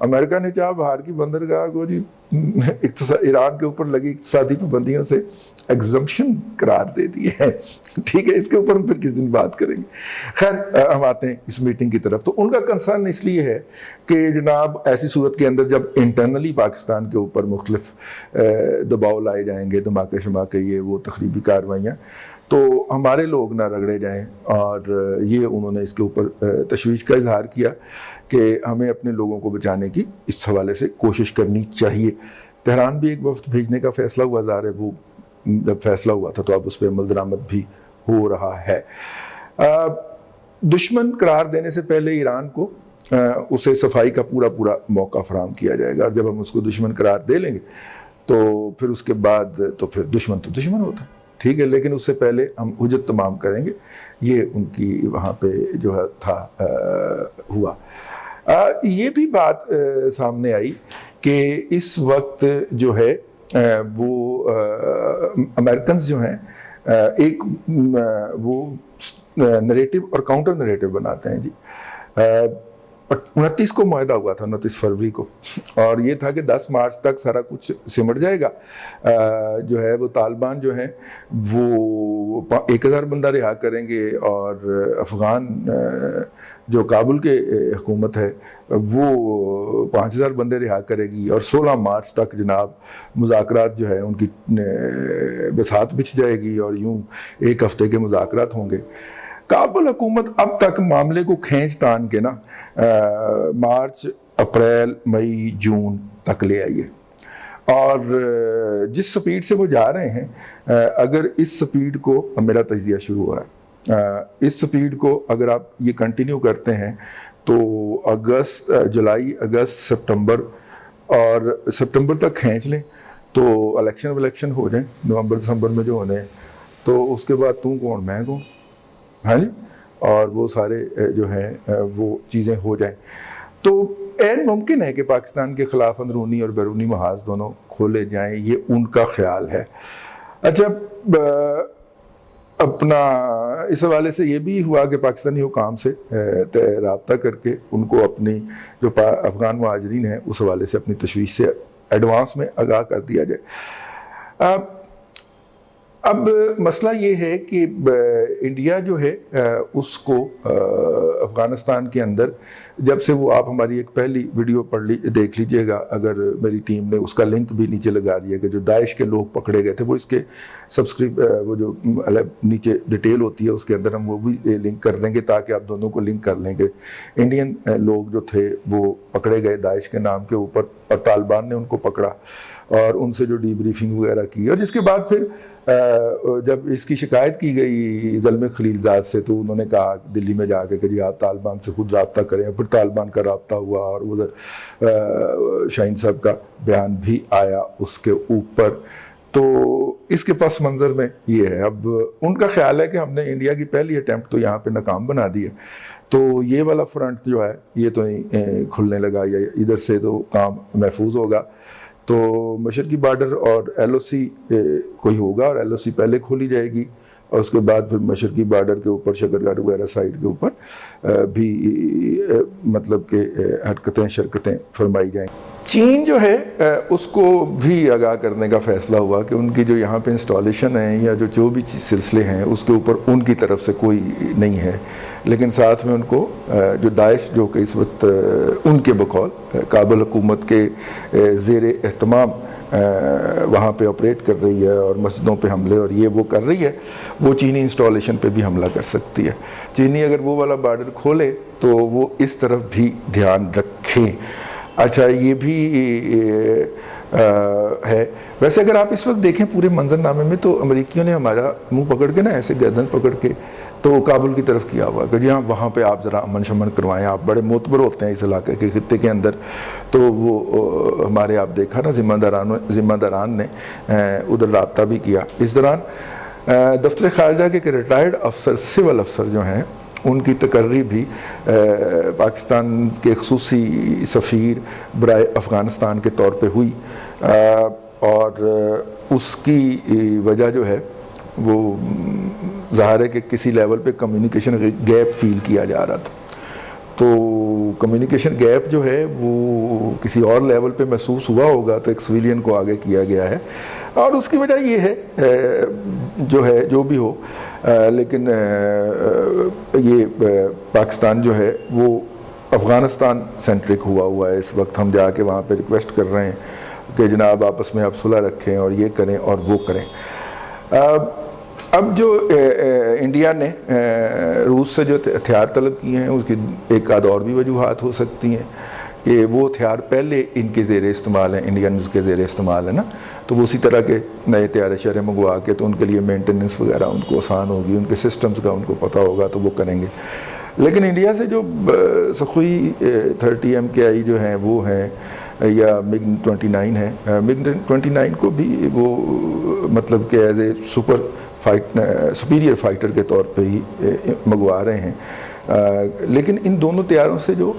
امریکہ نے چاہ باہر کی بندرگاہ کو جی ایران کے اوپر لگی اقتصادی پابندیوں سے ایگزمپشن قرار دے دی ہے. ٹھیک ہے, اس کے اوپر ہم پھر کس دن بات کریں گے. خیر ہم آتے ہیں اس میٹنگ کی طرف. تو ان کا کنسرن اس لیے ہے کہ جناب ایسی صورت کے اندر جب انٹرنلی پاکستان کے اوپر مختلف دباؤ لائے جائیں گے, دھماکے شماکے, یہ وہ تخریبی کارروائیاں, تو ہمارے لوگ نہ رگڑے جائیں. اور یہ انہوں نے اس کے اوپر تشویش کا اظہار کیا کہ ہمیں اپنے لوگوں کو بچانے کی اس حوالے سے کوشش کرنی چاہیے. تہران بھی ایک وفد بھیجنے کا فیصلہ ہوا, ظاہر ہے وہ جب فیصلہ ہوا تھا تو اب اس پہ عمل درآمد بھی ہو رہا ہے. دشمن قرار دینے سے پہلے ایران کو اسے صفائی کا پورا موقع فراہم کیا جائے گا, اور جب ہم اس کو دشمن قرار دے لیں گے تو پھر اس کے بعد تو پھر دشمن ہوتا ہے. ٹھیک ہے, لیکن اس سے پہلے ہم حجت تمام کریں گے. یہ ان کی وہاں پہ جو ہے تھا ہوا. یہ بھی بات سامنے آئی کہ اس وقت جو ہے وہ امریکنز جو ہیں ایک وہ نریٹو اور کاؤنٹر نریٹو بناتے ہیں جی. 29 کو معاہدہ ہوا تھا, 29 فروری کو, اور یہ تھا کہ 10 مارچ تک سارا کچھ سمٹ جائے گا. جو ہے وہ طالبان جو ہیں وہ 1000 بندہ رہا کریں گے, اور افغان جو کابل کے حکومت ہے وہ 5000 بندے رہا کرے گی, اور 16 مارچ تک جناب مذاکرات جو ہے ان کی بساط بچھ جائے گی, اور یوں ایک ہفتے کے مذاکرات ہوں گے. کابل حکومت اب تک معاملے کو کھینچ تان کے نا مارچ, اپریل, مئی, جون تک لے آئی ہے. اور جس سپیڈ سے وہ جا رہے ہیں, اگر اس سپیڈ کو, میرا تجزیہ شروع ہو رہا ہے, اس سپیڈ کو اگر آپ یہ کنٹینیو کرتے ہیں تو جولائی, اگست, سپٹمبر تک کھینچ لیں تو الیکشن ہو جائیں نومبر دسمبر میں جو ہونے ہیں, تو اس کے بعد تم کون میں کون, ہاں جی, اور وہ سارے جو ہیں وہ چیزیں ہو جائیں. تو عین ممکن ہے کہ پاکستان کے خلاف اندرونی اور بیرونی محاذ دونوں کھولے جائیں, یہ ان کا خیال ہے. اچھا, اپنا اس حوالے سے یہ بھی ہوا کہ پاکستانی حکام سے رابطہ کر کے ان کو اپنی جو افغان مہاجرین ہیں اس حوالے سے اپنی تشویش سے ایڈوانس میں آگاہ کر دیا جائے. اب مسئلہ یہ ہے کہ انڈیا جو ہے اس کو افغانستان کے اندر, جب سے وہ, آپ ہماری ایک پہلی ویڈیو دیکھ لیجئے گا, اگر میری ٹیم نے اس کا لنک بھی نیچے لگا دیا کہ جو داعش کے لوگ پکڑے گئے تھے, وہ اس کے وہ جو نیچے ڈیٹیل ہوتی ہے اس کے اندر ہم وہ بھی لنک کر دیں گے تاکہ آپ دونوں کو لنک کر لیں گے. انڈین لوگ جو تھے وہ پکڑے گئے داعش کے نام کے اوپر, اور طالبان نے ان کو پکڑا اور ان سے جو ڈی بریفنگ وغیرہ کی, اور جس کے بعد پھر جب اس کی شکایت کی گئی زلمے خلیلزاد سے, تو انہوں نے کہا دلی میں جا کے کہ جی آپ طالبان سے خود رابطہ کریں. پھر طالبان کا رابطہ ہوا, اور ادھر شاہین صاحب کا بیان بھی آیا اس کے اوپر. تو اس کے پس منظر میں یہ ہے. اب ان کا خیال ہے کہ ہم نے انڈیا کی پہلی اٹیمپٹ تو یہاں پہ ناکام بنا دی ہے, تو یہ والا فرنٹ جو ہے یہ تو نہیں کھلنے لگا, یا ادھر سے تو کام محفوظ ہوگا. تو مشرقی بارڈر اور ایل او سی کوئی ہوگا, اور ایل او سی پہلے کھولی جائے گی, اور اس کے بعد پھر مشرقی بارڈر کے اوپر شکرگڑھ وغیرہ سائڈ کے اوپر بھی مطلب کہ حرکتیں شرکتیں فرمائی جائیں. چین جو ہے اس کو بھی آگاہ کرنے کا فیصلہ ہوا کہ ان کی جو یہاں پہ انسٹالیشن ہیں یا جو بھی سلسلے ہیں اس کے اوپر ان کی طرف سے کوئی نہیں ہے, لیکن ساتھ میں ان کو جو داعش جو کہ اس وقت ان کے بقول کابل حکومت کے زیر اہتمام وہاں پہ آپریٹ کر رہی ہے اور مسجدوں پہ حملے اور یہ وہ کر رہی ہے, وہ چینی انسٹالیشن پہ بھی حملہ کر سکتی ہے. چینی اگر وہ والا بارڈر کھولے تو وہ اس طرف بھی دھیان رکھیں. اچھا, یہ بھی ہے. ویسے اگر آپ اس وقت دیکھیں پورے منظرنامے میں تو امریکیوں نے ہمارا منہ پکڑ کے نا ایسے گردن پکڑ کے تو کابل کی طرف کیا ہوا کہ جی ہاں وہاں پہ آپ ذرا امن شمن کروائیں, آپ بڑے معتبر ہوتے ہیں اس علاقے کے خطے کے اندر. تو وہ ہمارے آپ دیکھا نا ذمہ داران نے ادھر رابطہ بھی کیا. اس دوران دفتر خارجہ کے ریٹائرڈ افسر, سول افسر جو ہیں, ان کی تقرری بھی پاکستان کے خصوصی سفیر برائے افغانستان کے طور پہ ہوئی, اور اس کی وجہ جو ہے وہ ظاہر ہے کہ کسی لیول پہ کمیونیکیشن گیپ فیل کیا جا رہا تھا. تو کمیونیکیشن گیپ جو ہے وہ کسی اور لیول پہ محسوس ہوا ہوگا تو ایک سویلین کو آگے کیا گیا ہے، اور اس کی وجہ یہ ہے جو ہے جو بھی ہو، لیکن یہ پاکستان جو ہے وہ افغانستان سینٹرک ہوا ہے اس وقت. ہم جا کے وہاں پہ ریکویسٹ کر رہے ہیں کہ جناب آپس میں آپ صلح رکھیں اور یہ کریں اور وہ کریں. اب جو انڈیا نے روس سے جو ہتھیار طلب کیے ہیں اس کی ایک آدھ اور بھی وجوہات ہو سکتی ہیں کہ وہ ہتھیار پہلے ان کے زیر استعمال ہیں، انڈینز کے زیر استعمال ہے نا، تو وہ اسی طرح کے نئے طیارے شرح منگوا کے تو ان کے لیے مینٹیننس وغیرہ ان کو آسان ہوگی، ان کے سسٹمز کا ان کو پتہ ہوگا تو وہ کریں گے. لیکن انڈیا سے جو سخوئی 30 MKI جو ہیں وہ ہیں یا MiG 29 ہیں، MiG 29 کو بھی وہ مطلب کہ ایز اے سپیریئر فائٹر کے طور پہ ہی منگوا رہے ہیں. لیکن ان دونوں طیاروں سے جو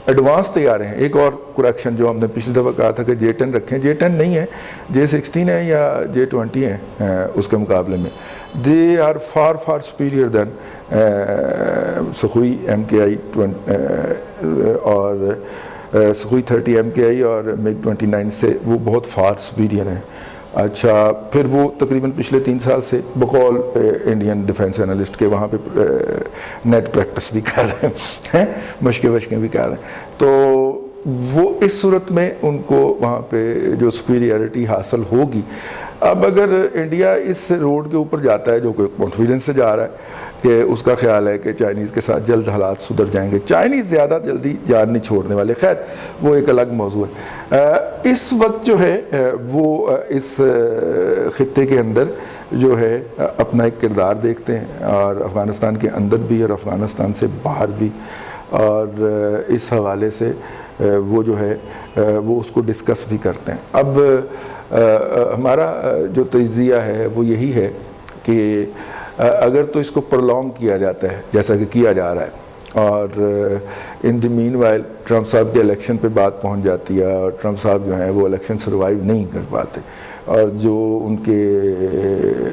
ایڈوانس طیارے ہیں، ایک اور کریکشن جو ہم نے پچھلی دفعہ کہا تھا کہ J-10 رکھیں، J-10 نہیں ہے، J-16 ہے یا J-20 ہیں اس کے مقابلے میں. They are far far superior than Sukhoi MKI اور سخوئی 30 MKI اور MiG 29 سے وہ بہت فار سپیریئر ہیں. اچھا، پھر وہ تقریباً پچھلے 3 سال سے بقول انڈین ڈیفنس انالسٹ کے وہاں پہ نیٹ پریکٹس بھی کر رہے ہیں، مشقیں بھی کر رہے ہیں. تو وہ اس صورت میں ان کو وہاں پہ جو سپیریئرٹی حاصل ہوگی. اب اگر انڈیا اس روڈ کے اوپر جاتا ہے جو کہ کانفیڈنس سے جا رہا ہے کہ اس کا خیال ہے کہ چائنیز کے ساتھ جلد حالات سدھر جائیں گے، چائنیز زیادہ جلدی جان نہیں چھوڑنے والے، خیر وہ ایک الگ موضوع ہے. اس وقت جو ہے وہ اس خطے کے اندر جو ہے اپنا ایک کردار دیکھتے ہیں، اور افغانستان کے اندر بھی اور افغانستان سے باہر بھی، اور اس حوالے سے وہ جو ہے وہ اس کو ڈسکس بھی کرتے ہیں. اب ہمارا جو تجزیہ ہے وہ یہی ہے کہ اگر تو اس کو پرولونگ کیا جاتا ہے جیسا کہ کیا جا رہا ہے، اور ان دی مین وائل ٹرمپ صاحب کے الیکشن پہ بات پہنچ جاتی ہے اور ٹرمپ صاحب جو ہیں وہ الیکشن سروائیو نہیں کر پاتے، اور جو ان کے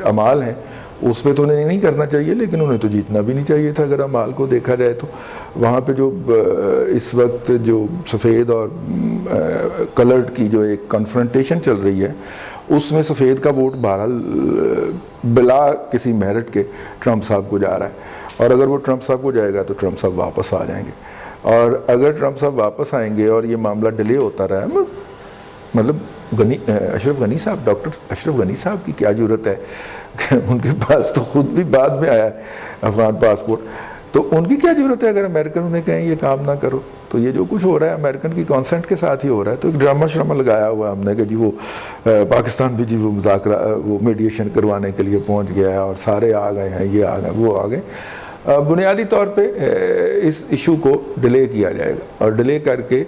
اعمال ہیں اس پہ تو انہیں نہیں کرنا چاہیے، لیکن انہیں تو جیتنا بھی نہیں چاہیے تھا اگر اعمال کو دیکھا جائے تو. وہاں پہ جو اس وقت جو سفید اور کلرڈ کی جو ایک کنفرنٹیشن چل رہی ہے اس میں سفید کا ووٹ بہرحال بلا کسی میرٹ کے ٹرمپ صاحب کو جا رہا ہے، اور اگر وہ ٹرمپ صاحب کو جائے گا تو ٹرمپ صاحب واپس آ جائیں گے. اور اگر ٹرمپ صاحب واپس آئیں گے اور یہ معاملہ ڈیلے ہوتا رہا ہے، مطلب اشرف غنی صاحب، ڈاکٹر اشرف غنی صاحب کی کیا ضرورت ہے کہ ان کے پاس تو خود بھی بعد میں آیا ہے افغان پاسپورٹ، تو ان کی کیا ضرورت ہے اگر امریکن انہیں کہیں یہ کام نہ کرو. تو یہ جو کچھ ہو رہا ہے امریکن کی کانسنٹ کے ساتھ ہی ہو رہا ہے. تو ایک ڈرامہ لگایا ہوا ہم نے کہ جی وہ پاکستان بھی جی وہ مذاکرہ وہ میڈیشن کروانے کے لیے پہنچ گیا ہے اور سارے آ گئے ہیں، یہ آ گئے وہ آ گئے. بنیادی طور پہ اس ایشو کو ڈیلے کیا جائے گا، اور ڈیلے کر کے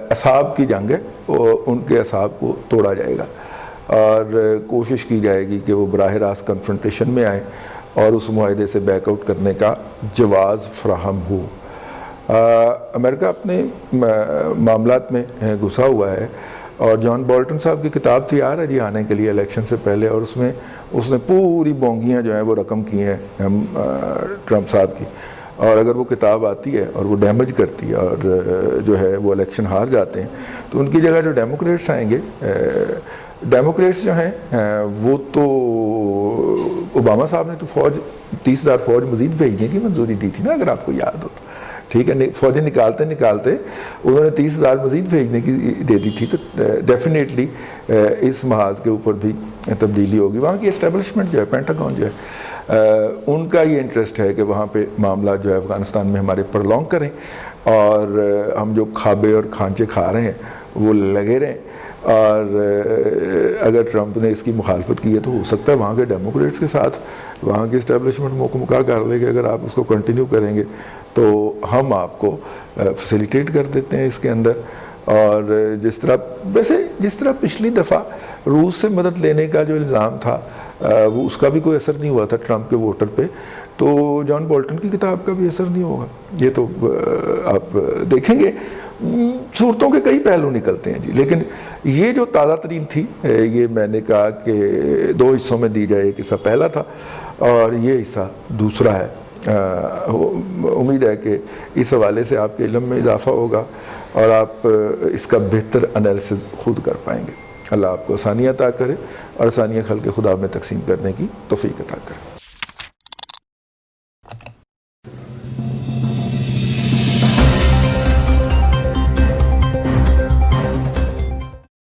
اصحاب کی جنگ ہے ان کے اصحاب کو توڑا جائے گا، اور کوشش کی جائے گی کہ وہ براہ راست کنفرنٹیشن میں آئیں اور اس معاہدے سے بیک آؤٹ کرنے کا جواز فراہم ہو. امریکہ اپنے معاملات میں گھسا ہوا ہے، اور جان بولٹن صاحب کی کتاب تیار ہے جی آنے کے لیے الیکشن سے پہلے، اور اس نے پوری بونگیاں جو ہیں وہ رقم کی ہیں ٹرمپ صاحب کی. اور اگر وہ کتاب آتی ہے اور وہ ڈیمیج کرتی ہے اور جو ہے وہ الیکشن ہار جاتے ہیں تو ان کی جگہ جو ڈیموکریٹس آئیں گے، ڈیموکریٹس جو ہیں وہ تو اوباما صاحب نے تو 30,000 فوج مزید بھیجنے کی منظوری دی تھی نا، اگر آپ کو یاد ہو تو، ٹھیک ہے، فوجیں نکالتے انہوں نے 30,000 مزید بھیجنے کی دے دی تھی. تو ڈیفینیٹلی اس محاذ کے اوپر بھی تبدیلی ہوگی. وہاں کی اسٹیبلشمنٹ جو ہے، پینٹاگون جو ہے، ان کا یہ انٹرسٹ ہے کہ وہاں پہ معاملات جو ہے افغانستان میں ہمارے پرولونگ کریں، اور ہم جو کھابے اور کھانچے کھا رہے ہیں وہ لگے رہیں. اور اگر ٹرمپ نے اس کی مخالفت کی ہے تو ہو سکتا ہے وہاں کے ڈیموکریٹس کے ساتھ وہاں کی اسٹیبلشمنٹ موقع کر لے کہ اگر آپ اس کو کنٹینیو کریں گے تو ہم آپ کو فیسیلیٹیٹ کر دیتے ہیں اس کے اندر. اور جس طرح پچھلی دفعہ روس سے مدد لینے کا جو الزام تھا وہ اس کا بھی کوئی اثر نہیں ہوا تھا ٹرمپ کے ووٹر پہ، تو جان بولٹن کی کتاب کا بھی اثر نہیں ہوگا. یہ تو آپ دیکھیں گے صورتوں کے کئی پہلو نکلتے ہیں جی. لیکن یہ جو تازہ ترین تھی، یہ میں نے کہا کہ 2 حصوں میں دی جائے، ایک حصہ پہلا تھا اور یہ حصہ دوسرا ہے. امید ہے کہ اس حوالے سے آپ کے علم میں اضافہ ہوگا اور آپ اس کا بہتر انالیسز خود کر پائیں گے۔ اللہ آپ کو آسانیاں عطا کرے اور آسانیاں خلق خدا میں تقسیم کرنے کی توفیق عطا کرے۔